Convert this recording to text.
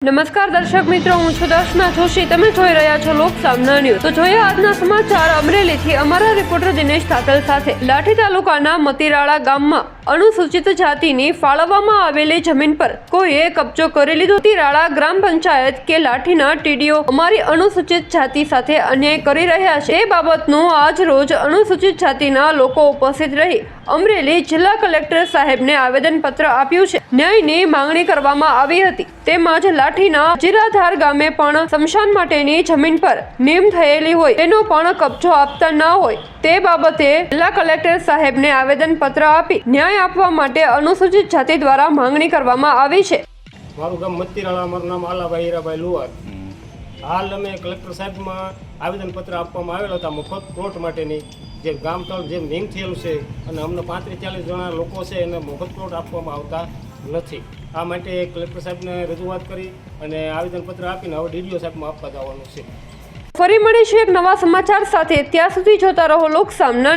નમસ્કાર દર્શક મિત્રો, હું છું દર્શના જોશી. તમે જોઈ રહ્યા છો લોક સામના ન્યૂઝ. તો જોઈએ આજના સમાચાર અમરેલીથી. અમારા રિપોર્ટર દિનેશ તાતલ સાથે. લાઠી તાલુકાના મતીરાળા ગામમાં અનુસૂચિત જાતિની ફાળવવામાં આવેલી જમીન પર કોઈએ કબજો કરી લીધો. મતીરાળા ગ્રામ પંચાયત કે લાઠીના ટીડીઓ અમારી અનુસૂચિત જાતિ સાથે અન્યાય કરી રહ્યા છે. એ બાબતનું આજ રોજ અનુસૂચિત જાતિના લોકો ઉપસ્થિત રહી અમરેલી જિલ્લા કલેક્ટર સાહેબને આવેદનપત્ર આપ્યું છે. ન્યાયની માંગણી કરવામાં આવી હતી. તેમજ લાઠીના જીરાધાર ગામે પણ સ્મશાન માટેની જમીન પર નિયમ થયેલી હોય તેનો પણ કબજો આપતા ન હોય તે બાબતે જિલ્લા કલેક્ટર સાહેબને આવેદનપત્ર આપી ન્યાય આપવા માટે અનુસૂચિત જાતિ દ્વારા માંગણી કરવામાં આવી છે. મારું ગામ મતીરાળા, મારું નામ આલાભાઈ હીરાભાઈ લુહાર. હાલ અમે કલેક્ટર સાહેબમાં આવેદનપત્ર આપવામાં આવેલો હતા મફત પ્લોટ માટેની, જે ગામ તળ જે નિયમ થયેલું છે અને અમને 35-40 જણા લોકો છે એને મફત પ્લોટ આપવામાં આવતા નથી. આ માટે કલેક્ટર સાહેબને રજૂઆત કરી અને આવેદનપત્ર આપીને હવે ડીડીઓ સાહેબમાં આપવા જવાનું છે. ફરી મળીશું એક નવા સમાચાર સાથે. ત્યાં સુધી જોતા રહો લોક સામના.